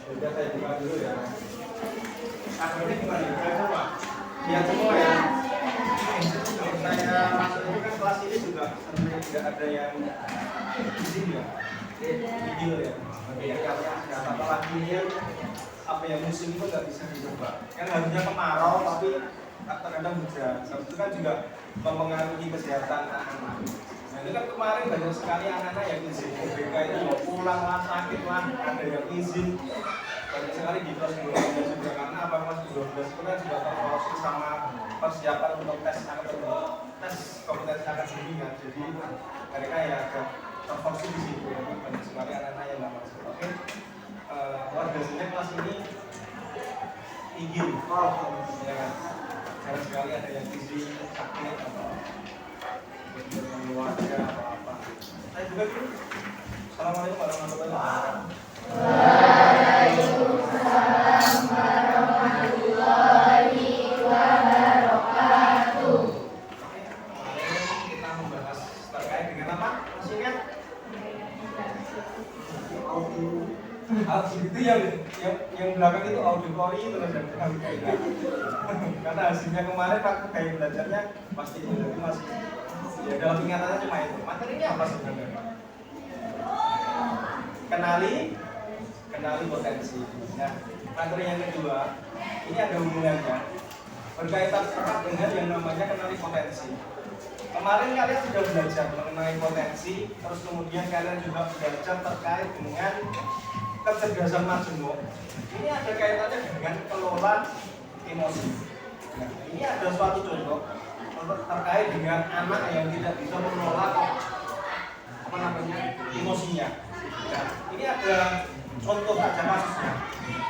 Sudah saya buka dulu ya. Akhirnya gimana? Saya coba lihat semua ya. Kalau saya masuk itu kan kelas ini juga sebenarnya tidak ada yang izin ya, video ya. Yang apalagi ini apa yang musim itu nggak bisa dicoba. Kan harusnya kemarau tapi terkadang hujan. Itu kan juga mempengaruhi kesehatan anak-anak. Nah itu kan kemarin banyak sekali anak-anak yang izin OBK itu mau pulang lah, sakit lah, ada yang izin. Banyak sekali di kelas 12 juga karena apa kelas 12 itu kan juga terkorupsi sama persiapan untuk tes kompetensi akademik. Jadi mereka ya agak terkorupsi di situ. Banyak sekali anak-anak yang nggak masuk. Oke, biasanya kelas ini izin, ya kan? Jarang sekali ada yang izin sakit atau keluarga atau apa. Saya juga dulu. Assalamualaikum warahmatullahi wabarakatuh. Waalaikumsalam warahmatullahi wabarakatuh. Kemarin kita membahas terkait dengan apa? Masih ingat? Itu yang belakang itu auditori itu karena hasilnya kemarin waktu kayak belajarnya pasti itu jadi masih ya dalam ingatannya cuma itu. Materinya apa sebenarnya? Kenali potensi. Nah, materi yang kedua ini ada hubungannya berkaitan erat dengan yang namanya kenali potensi. Kemarin kalian sudah belajar mengenai potensi, terus kemudian kalian juga belajar terkait dengan kecerdasan majemuk. Ini ada kaitannya dengan kelola emosi. Nah, ini ada suatu contoh terkait dengan anak yang tidak bisa mengelola emosinya. Nah, ini ada contoh saja kasusnya.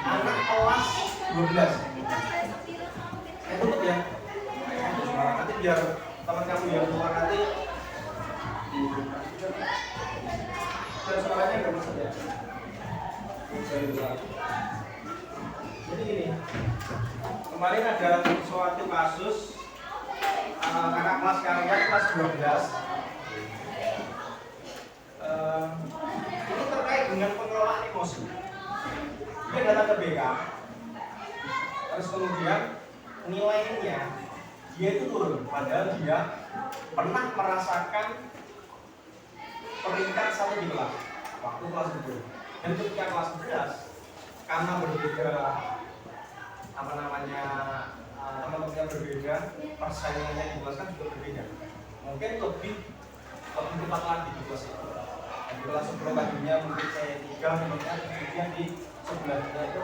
Anak kelas 12. Saya tutup ya. Nanti biar teman kamu yang tua nanti dan suaranya nggak masuk ya. Jadi gini, kemarin ada suatu kasus kakak kelas kalian kelas 12. Ini terkait dengan pengelolaan emosi. Dia datang ke BK, terus kemudian nilainya dia itu turun, padahal dia pernah merasakan peringkat 1 di kelas waktu kelas 10. Dan ketika kelas 11 karena berbeda teman-temannya berbeda, persaingannya di kelas kan juga berbeda. Mungkin lebih cepat lagi di kelas itu. Di kelas sebelum tadinya mungkin saya 3, kemudian di sebelahnya itu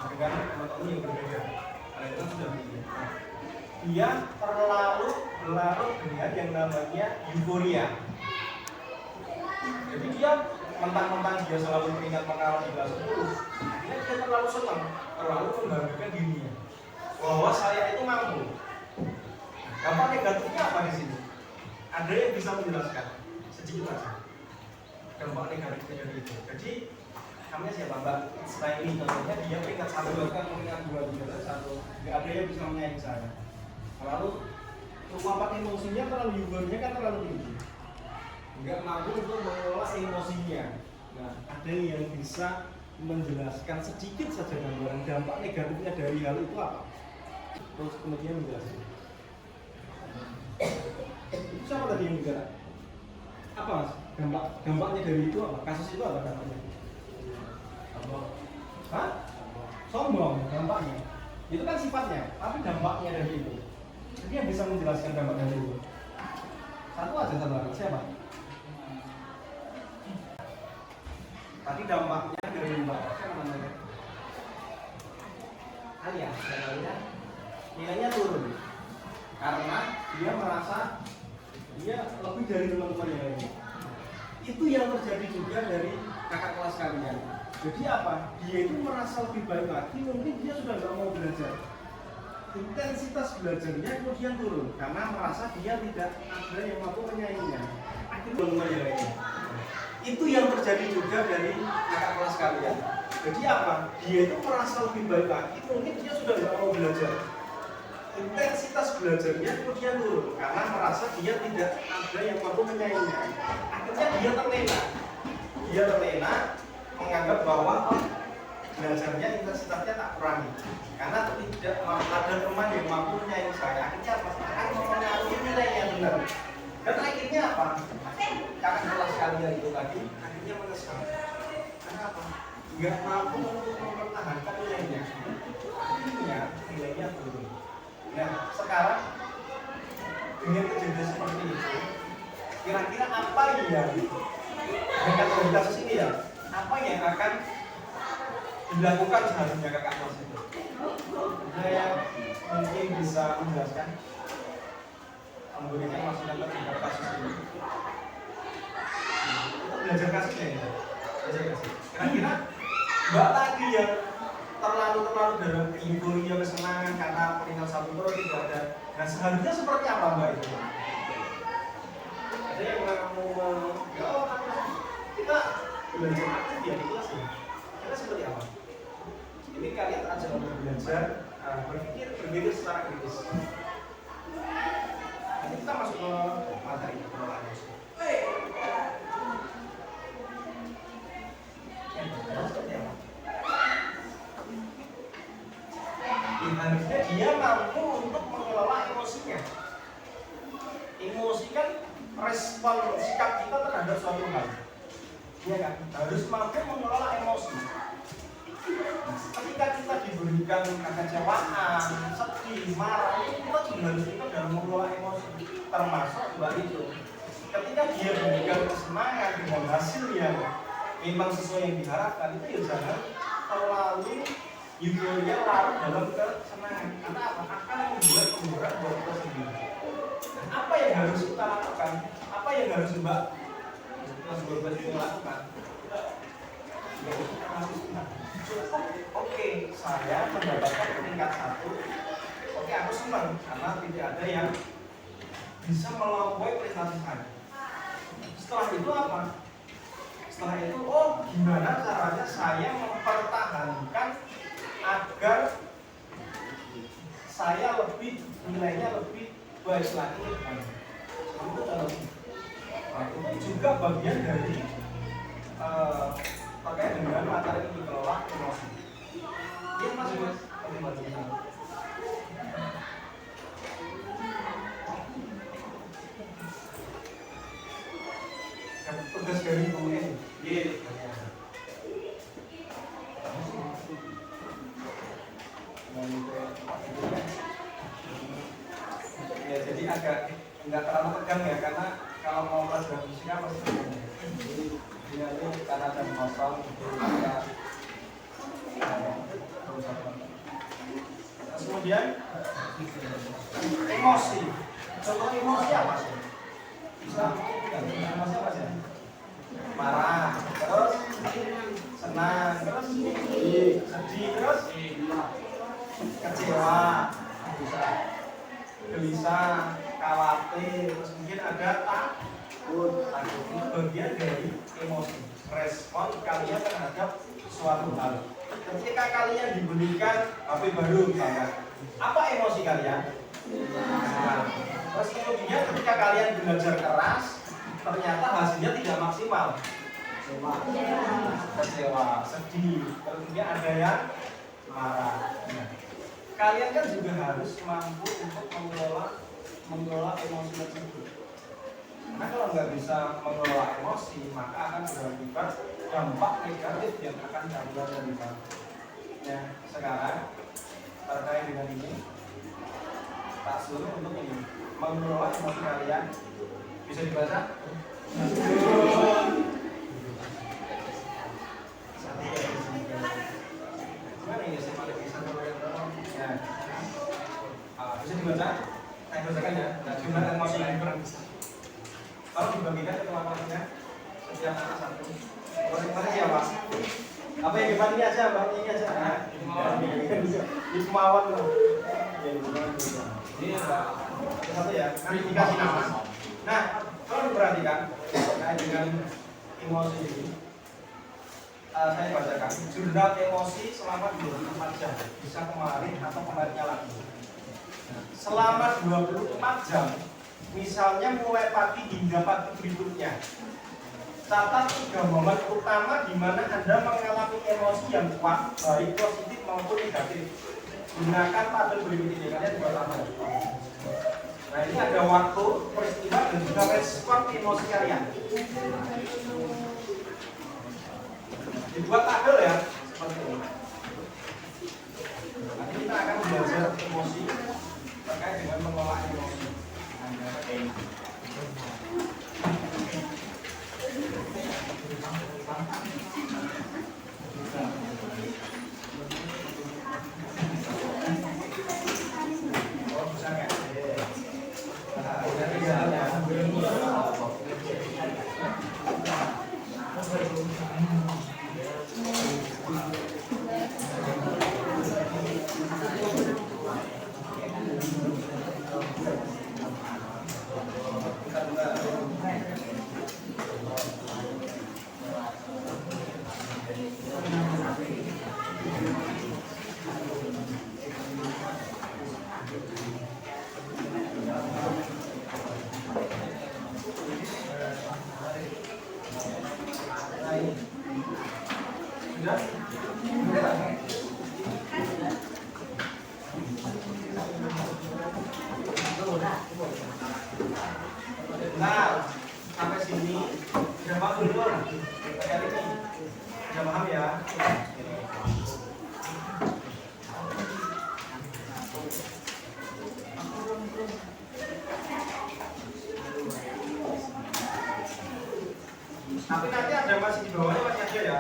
dengan teman-teman yang berbeda. Karena itu sudah berbeda. Dia terlalu berlarut dengan yang namanya euforia. Jadi dia mentang-mentang dia selalu teringat pengalaman di kelas 10, dia terlalu senang, terlalu membanggakan dirinya bahwa saya itu mampu. Dampak negatifnya apa di sini? Ada yang bisa menjelaskan sedikit saja dampak negatifnya dari itu. Jadi namanya siapa Mbak? Setelah ini contohnya dia peringkat 1, bahkan peringkat 2 juga 1. Nggak ada yang bisa menyaingi saya. Lalu luapan emosinya terlalu euforia kan terlalu tinggi. Nggak mampu untuk mengelola emosinya. Nah, ada yang bisa menjelaskan sedikit saja gambaran dampak negatifnya dari hal itu apa? Terus kemudian menjelaskan. Itu siapa tadi yang bicara? Apa mas? Dampaknya dari itu apa? Kasus itu apa dampaknya? Hah? Sombong dampaknya. Itu kan sifatnya, tapi dampaknya dari itu. Jadi yang bisa menjelaskan dampak dari itu. Satu aja terlalu siapa? Tadi dampaknya dari Mbak siapa namanya? Alia, nilainya turun karena dia merasa dia lebih dari teman-teman yang lainnya. Itu yang terjadi juga dari kakak kelas kalian. Jadi apa? Dia itu merasa lebih baik lagi, mungkin dia sudah nggak mau belajar. Intensitas belajarnya kemudian turun karena merasa dia tidak ada yang mampu menyainginya. Akhirnya lainnya. Itu yang terjadi juga dari kakak kelas kalian. Jadi apa? Dia itu merasa lebih baik lagi, mungkin dia sudah nggak mau belajar. Intensitas belajarnya kemudian turun karena merasa dia tidak ada yang mampu menyainginya. Akhirnya dia terlena menganggap bahwa belajarnya kurangi. Karena tidak ada teman yang mampu menyayangi saya. Akhirnya apa? Akan mempengaruhi nilai yang benar. Dan akhirnya apa? Kakak kelas kalian itu tadi akhirnya menyesal. Karena apa? Nggak mampu untuk mempertahankan nilainya. Akhirnya nilainya turun. Nah, sekarang dengan kejadian seperti itu, kira-kira apa yang dengan kasus ini ya? Apa yang akan dilakukan seharusnya kakak kelas itu? Saya mungkin bisa menjelaskan, memberikan masukan terhadap kasus ini. Kita belajar kasusnya ya, belajar kasus. Kira-kira mbak tadi yang terlalu dalam euforia kesenangan karena peringkat 1 terus tidak ada. Nah seharusnya seperti apa mbak itu? Ada yang mau kita belajar aktif ya di kelas ya. Kita seperti apa? Ini kalian ajar untuk belajar berpikir secara kritis. Nanti kita masuk ke materi pengelolaan emosi. Seperti apa? Harusnya dia mampu untuk mengelola emosinya. Emosi kan respon sikap kita terhadap suatu hal. Iya kan? Harus mampu mengelola emosi. Ketika kita diberikan kekecewaan, sedih, marah, kita juga harus ikut dalam mengelola emosi. Termasuk juga itu. Ketika dia memberikan kesenangan dengan hasil yang memang sesuai yang diharapkan, itu ya jangan terlalu euforia larut dalam kesenangan. Karena akan membuat pemberat buat kita sendiri. Apa yang harus kita lakukan? Apa yang harus Mbak Mas itu lakukan? Oke, saya mendapatkan peringkat 1. Oke, aku senang karena tidak ada yang bisa melampaui prestasi saya. Setelah itu apa? Setelah itu, gimana caranya saya mempertahankan agar saya nilainya lebih baik lagi ke depan. Itu juga bagian dari terkait dengan materi ini kelola emosi. Iya mas. Tugas dari UN. Iya. Ya jadi agak nggak terlalu tegang ya karena kalau mau pelajaran fisika pasti tegang. Jadi ini karena ada kosong itu kita kemudian emosi. Contoh emosi apa sih? Bisa emosi apa sih? Marah, terus senang, terus sedih, terus kecewa, gelisah, khawatir, terus mungkin ada takut. Itu bagian dari emosi, respon kalian terhadap suatu hal. Ketika kalian diberikan HP baru misalnya, apa emosi kalian? Terus kemudian ketika kalian belajar keras, ternyata hasilnya tidak maksimal. Kecewa, sedih, kemudian ada yang marah. Kalian kan juga harus mampu untuk mengelola emosi tersebut. Karena kalau nggak bisa mengelola emosi, maka akan berakibat dampak negatif yang akan datang dari sana. Ya, sekarang terkait dengan ini, tak suruh untuk ini mengelola emosi kalian. Bisa dibaca? Gimana ini sih pada bisa ya. Bisa dibaca? Saya bacakan ya. Jumlah emosi yang kalau dibagikan ke teman-temannya setiap anak satu. Boleh siapa? Apa yang depan ini aja, bang ini aja. Di Kemauan loh. Ini satu ya. Nanti dikasih nama. Nah, kalau diperhatikan terkait dengan emosi ini, saya bacakan jurnal emosi selama 24 jam, bisa kemarin atau kemarinnya lagi. Selama 24 jam, misalnya mulai pagi hingga pagi berikutnya, catat 3 momen utama di mana Anda mengalami emosi yang kuat, baik positif maupun negatif. Gunakan tabel berikut ini, kalian buat apa? Nah, ini ada waktu, peristiwa, dan juga respon emosi kalian. Dibuat tabel ya, seperti ini. Nanti kita akan belajar emosi terkait dengan mengelola emosi. Nah, sampai sini sudah paham belum? Kali ini sudah paham ya? Tapi nanti ada masih di bawahnya, masih ada ya.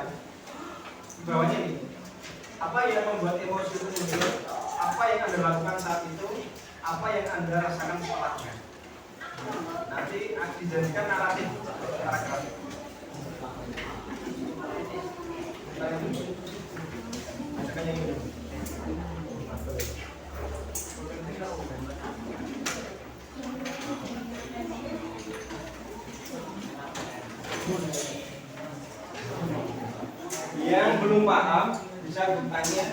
Di bawahnya ini. Apa yang membuat emosi itu muncul? Apa yang Anda lakukan saat itu? Apa yang Anda rasakan setelahnya? Nanti dijadikan naratif karakter. Yang belum paham bisa bertanya,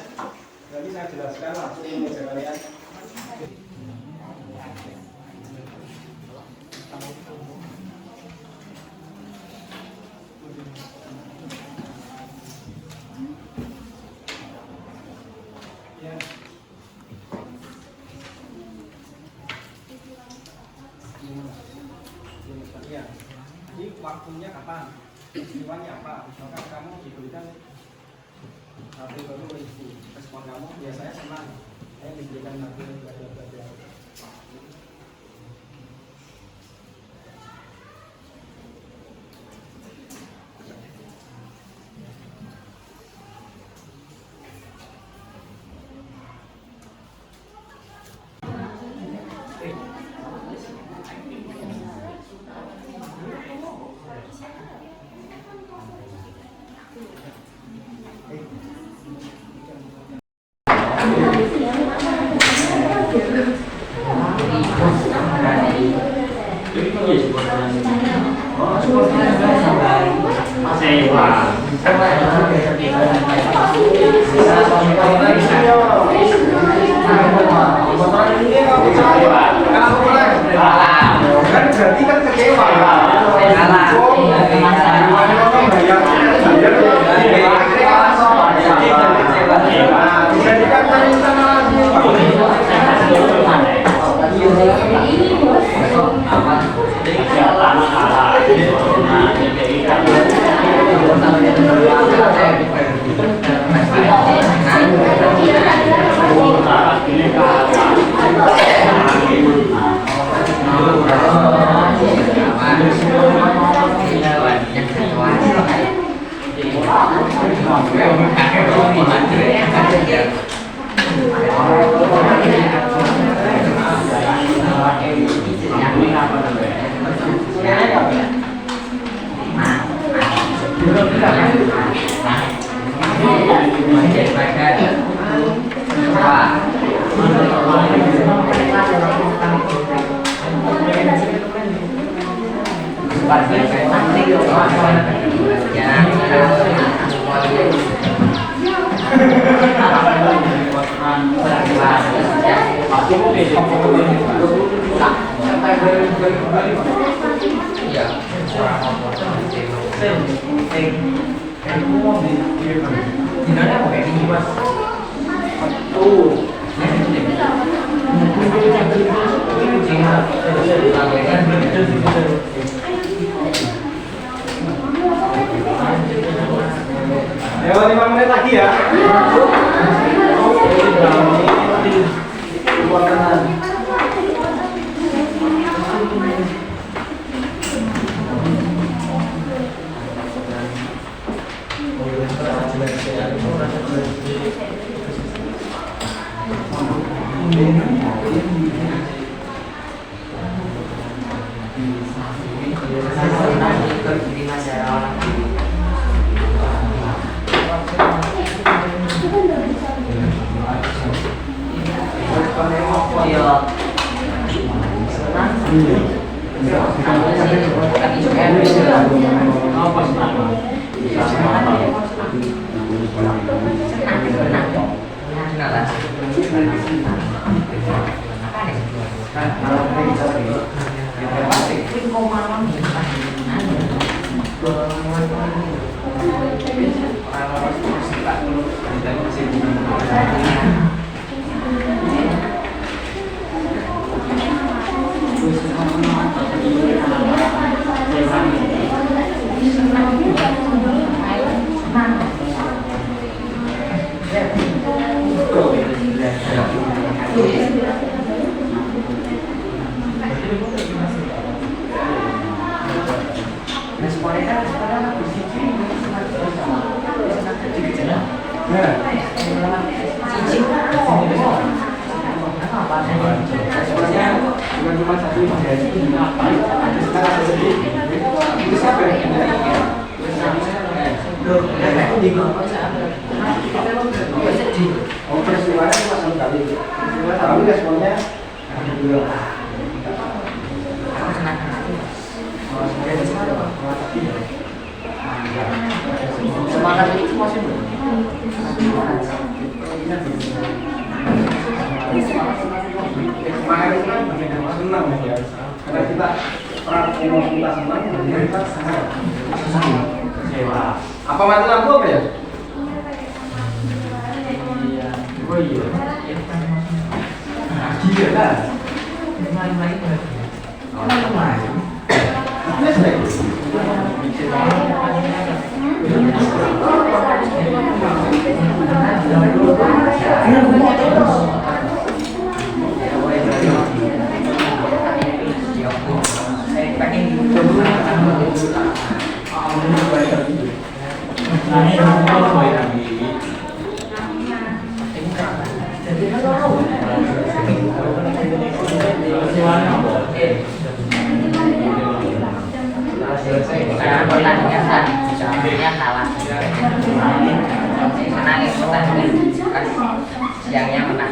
nanti saya jelaskan langsung ke meja kalian. Ya, jadi waktunya kapan? Peristiwanya apa? Misalkan kamu diberikan satu itu, respon kamu biasanya senang. Saya diberikan satu belajar. Berarti kan kecewa. Iya. Ayo 5 menit lagi ya. Apa mati lampu apa ya? Oh iya. Gila lah. Main-main. Oh, main. Pertandingan kan dia kalah, menangis pertandingan kan siangnya menang.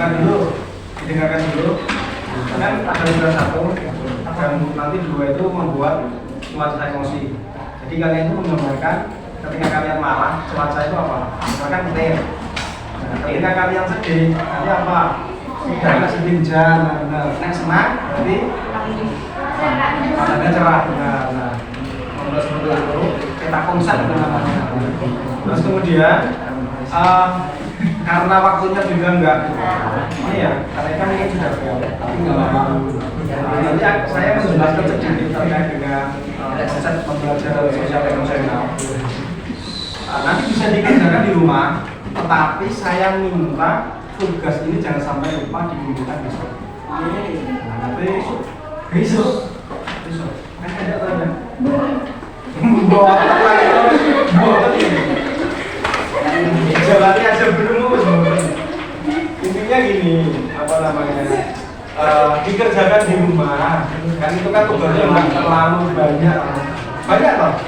bukan dulu, didengarkan dulu. Kan ada udah satu, dan nanti dua itu membuat cuaca emosi. Jadi kalian itu menggambarkan ketika kalian marah, cuaca itu apa? Misalkan petir. Nah, ketika kalian sedih, nanti apa? Tidak sedih hujan, nah senang, berarti matanya cerah. Nah, seperti itu kita konsep itu namanya. Terus kemudian karena waktunya juga enggak ini ya, karena kan ini sudah tapi enggak lama. Nanti saya menjelaskan sedikit terkait dengan konsep pembelajaran sosial emosional. Nanti bisa dikerjakan di rumah, tetapi saya minta tugas ini jangan sampai lupa dikumpulkan besok. Besok. Ada tanya. Jalannya aja belum intinya gini, apa namanya? Dikerjakan di rumah, kan itu kan tugasnya nggak terlalu banyak. Banyak toh?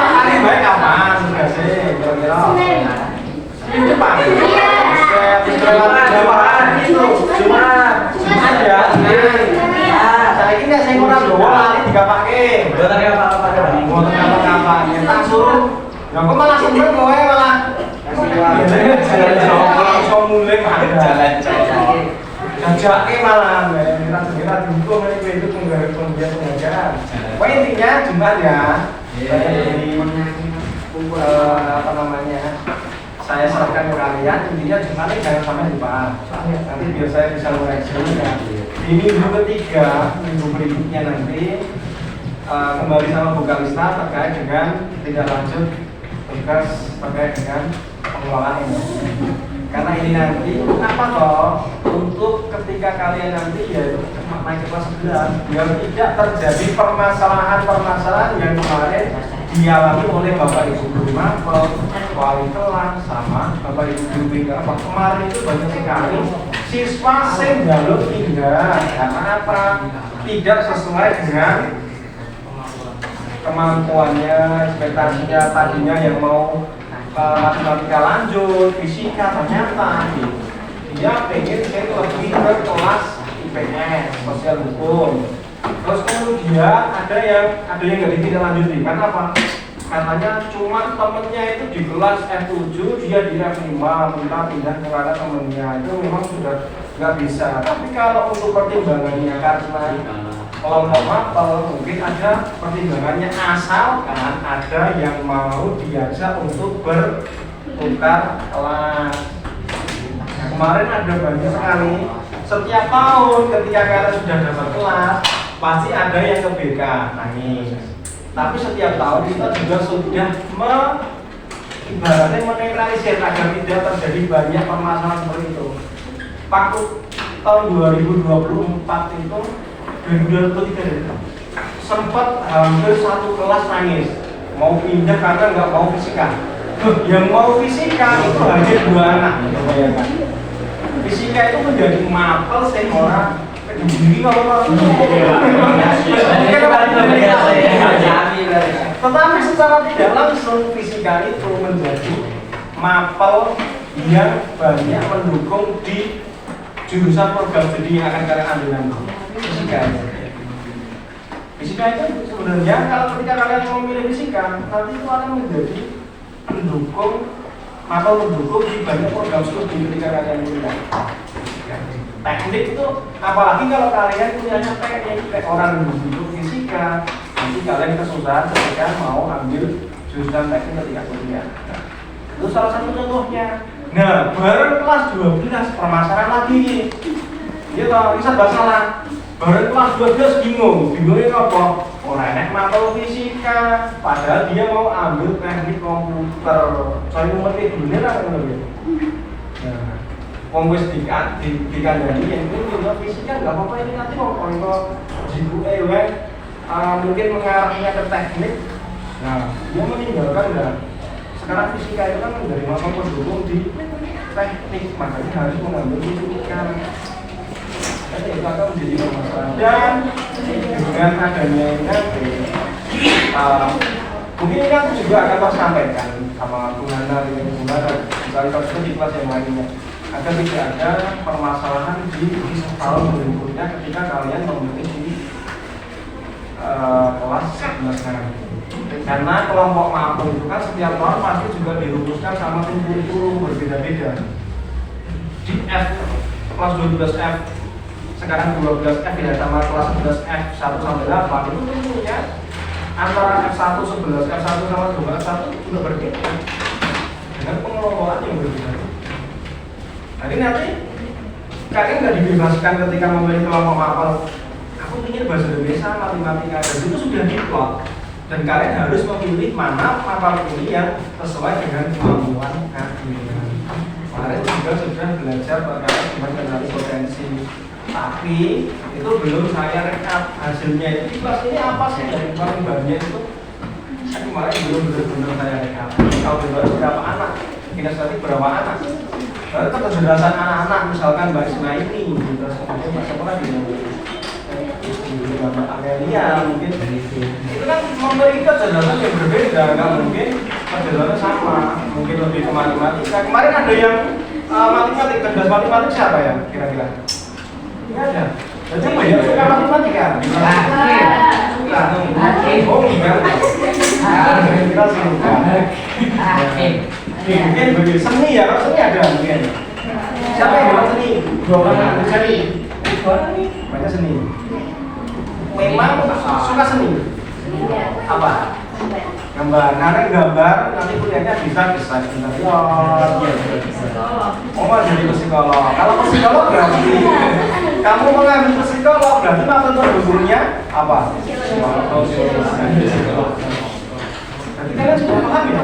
Paling baik apa tugasnya? Kira-kira minggu depan. Jumat ya. Saya ini saya kurang bawa lali tiga pakai. Bukan apa-apa. Tak suruh. Ya kok malah sembel kowe malah. Jalan mulai jalan. Jajake malah kira-kira dukung ini itu pembelajaran. Wah intinya Jumat ya. Jadi apa namanya? Saya serahkan ke kalian, intinya Jumat ini jangan sampai lupa. Nanti biar saya bisa mengoreksi ya. Di minggu ketiga, minggu berikutnya nanti kembali sama Bu Kalista terkait dengan tidak lanjut tugas terkait dengan pengelolaan ini. Karena ini nanti apa toh untuk ketika kalian nanti yaitu naik ke kelas 11 biar tidak terjadi permasalahan yang kemarin dialami oleh Bapak Ibu guru mapel, wali kelas sama Bapak Ibu guru BK. Kemarin itu banyak sekali siswa sing jalur pindah karena apa? Tidak sesuai dengan kemampuannya, ekspektasinya tadinya yang mau matematika lanjut, fisika ternyata dia pengen saya lebih ke kelas IPS, sosial hukum. Terus kemudian ada yang nggak tidak lanjutin, karena apa? Katanya cuma temennya itu di kelas F7, dia di F5, minta pindah ke arah temennya, itu memang sudah nggak bisa. Tapi kalau untuk pertimbangannya karena kelompok mapel mungkin ada pertimbangannya asalkan ada yang mau diajak untuk bertukar kelas. Nah, kemarin ada banyak sekali setiap tahun ketika kalian sudah dapat kelas pasti ada yang ke BK nangis. Tapi setiap tahun kita juga sudah ibaratnya menetralisir agar tidak terjadi banyak permasalahan seperti itu. Waktu tahun 2024 itu 2023 sempat hampir satu kelas nangis mau pindah karena nggak mau fisika. Yang mau fisika itu hanya 2 anak, bayangkan. Fisika itu menjadi mapel orang peduli kalau tetapi secara tidak langsung fisika itu menjadi mapel yang banyak mendukung di jurusan program studi yang akan kalian ambil nanti. Fisika itu sebenarnya kalau ketika kalian mau memilih fisika nanti itu akan menjadi mendukung atau mendukung di banyak program studi ketika kalian kuliah. Teknik itu apalagi kalau kalian kuliahnya teknik orang mendukung fisika nanti kalian kesusahan ketika mau ambil jurusan teknik ketika kuliah. Itu salah satu contohnya. Nah, baru kelas 12 permasalahan lagi. Dia tahu bisa masalah. Baru kelas 12 bingungnya apa? Orang enak mapel fisika, padahal dia mau ambil teknik komputer. Soalnya ngerti bener apa bener? Nah, kompus dikandani yang itu juga fisika nggak apa-apa ini nanti mau kalau jibu mungkin mengarahnya ke teknik. Nah, dia meninggalkan enggak. Sekarang fisika itu kan menjadi mapel pendukung di teknik, makanya harus mengambil fisika. Jadi itu akan menjadi permasalahan. Dan dengan adanya ini nanti, mungkin ini kan juga akan saya sampaikan sama Bu Nana dengan Bu Nana, misalnya kalau di kelas yang lainnya. agar tidak ada permasalahan di tahun berikutnya ketika kalian memilih di kelas 11 nanti. Karena kelompok mampu itu kan setiap tahun pasti juga dirumuskan sama tim kurikulum berbeda-beda. Di F kelas 12F sekarang 12F ya sama kelas 11F 1 sampai 8 itu tentunya antara F1 11 F1 sama 12F1 juga berbeda dengan pengelolaan yang berbeda. Jadi nanti kalian nggak dibebaskan ketika memilih kelompok mapel. Aku ingin bahasa Indonesia, matematika, dan itu sudah diplot. Dan kalian harus memilih mana mapel ini yang sesuai dengan kemampuan kalian. Kemarin juga sudah belajar terkait dengan kenali potensi. Tapi itu belum saya rekap hasilnya itu di kelas ini apa sih dari bahannya itu. Saya kemarin belum benar-benar saya rekap. Kalau baru berapa anak, kinestetik berapa anak. Lalu kecerdasan anak-anak misalkan Mbak Isma ini, terus kemudian Mbak Sekolah di Mbak Amelia mungkin itu kan memberi kecerdasan yang berbeda, nggak mungkin kecerdasan sama, mungkin lebih ke matematika. Kemarin ada yang matematik, cerdas matematik siapa ya kira-kira? Nggak ada. Jadi banyak suka matematika. Suka. Oh enggak. Kira-kira suka. Mungkin bagi seni ya, kalau seni ada mungkin. Siapa yang buat seni? Seni. Banyak seni. Memang suka seni. Apa? Gambar. Nanti gambar, nanti kuliahnya bisa desain interior. Oh, mau jadi psikolog. Kalau psikolog berarti kamu mengambil psikolog berarti materi terhubungnya apa? Berarti kalian sudah paham ya?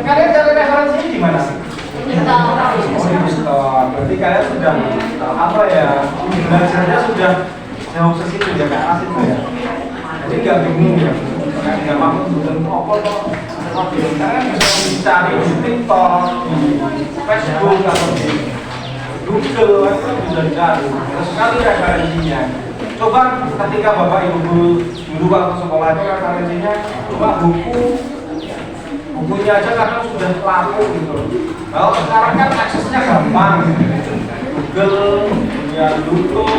Kalian cari referensinya di mana? Berarti kalian sudah apa ya? Belajarnya sudah jauh ke situ ya, ke arah situ ya. Jadi nggak bingung ya. Nggak mampu untuk apa toh? Kalian bisa mencari di TikTok, di Facebook atau di Google itu bisa dicari. Terus sekali referensinya. Coba ketika bapak ibu dulu waktu sekolah itu referensinya coba bukunya aja kadang sudah laku gitu. Kalau sekarang kan aksesnya gampang, Google, ya YouTube,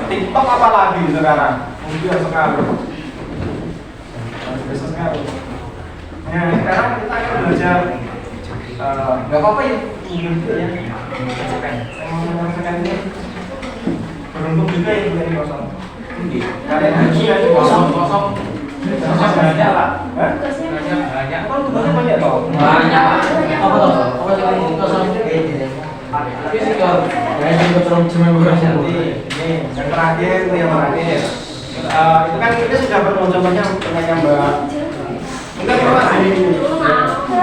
TikTok apalagi sekarang, mudah sekali. Biasa sekali. Nah, sekarang kita akan belajar. Gak apa-apa ya, menyaksikan ini. Beruntung juga ya bulan kosong. Kalian juga kosong. Banyak lah. Banyak. Kan tugasnya banyak toh. Banyak. Apa toh? Apa yang kosong? Tapi sih kalau yang betul cuma beberapa. Ini yang terakhir itu yang terakhir. Itu kan kita sudah berteman-temannya dengan Mbak. Enggak cuma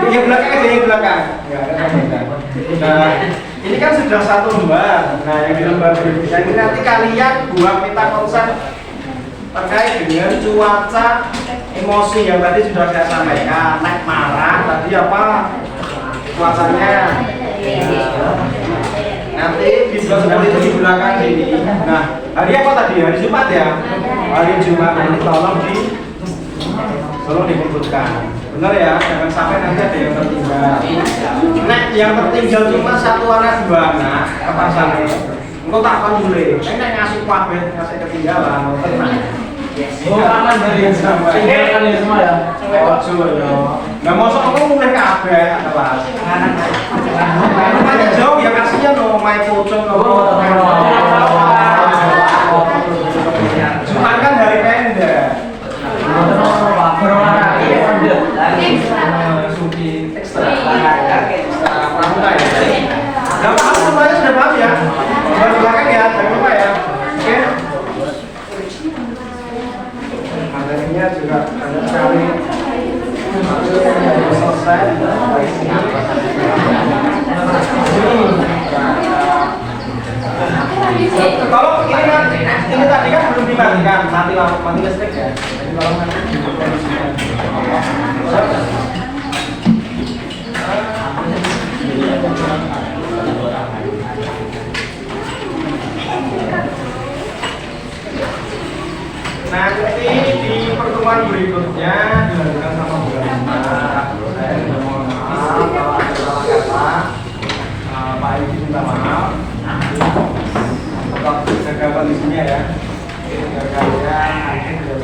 di belakang aja yang belakang. Enggak ada yang Nah, ini kan sudah satu lembar. Nah, yang di lembar berikutnya ini nanti kalian buat peta konsep terkait dengan cuaca emosi yang tadi sudah saya sampaikan. Naik marah tadi apa cuacanya. Nanti di sebelah itu di belakang sini. Nah, hari apa tadi? Hari Jumat ya? Hari Jumat ini tolong dikumpulkan. Benar ya, jangan sampai nanti ada yang tertinggal. Nah, yang tertinggal cuma satu anak dua anak, apa sana? Engkau tak peduli. Saya ngasih kabeh, ngasih ketinggalan, tenang. Oh, aman dari yang sama. Tinggalkan ya semua ya. Oh, ya. Nggak mau sok ngomong mulai kabeh kelas. Makanya jauh ya kasihnya no, main pocong no. Cuma kan hari pendek. Suki ekstra pramuka ya. Nah, paham semuanya sudah paham ya. Baru belakang ya, jangan lupa ya. Oke. Materinya juga banyak sekali. Selesai. Kalau ini tadi kan belum dimatikan, mati listrik ya. Jadi kalau nanti nanti di pertemuan berikutnya dilanjutkan sama Bu Risma. Saya sudah mohon maaf kalau ada salah kata. Pak minta maaf untuk kegagalan di sini ya. Kegagalannya, terus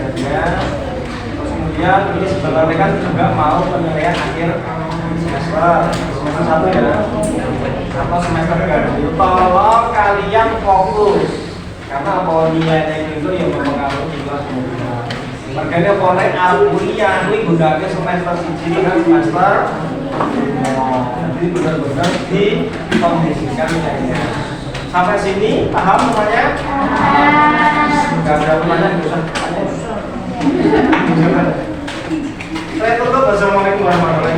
kemudian ini sebenarnya kan juga mau penilaian akhir semester 1 ya, atau semester baru. Tolong kalian fokus karena nilainya itu yang mempengaruhi kelas semua. Makanya boleh kuliah ini gunanya semester 1 dengan semester jadi benar-benar dikondisikan ya. Sampai sini paham semuanya? Gak ada pertanyaan, bisa tanya. Saya tutup. Wassalamualaikum warahmatullahi wabarakatuh.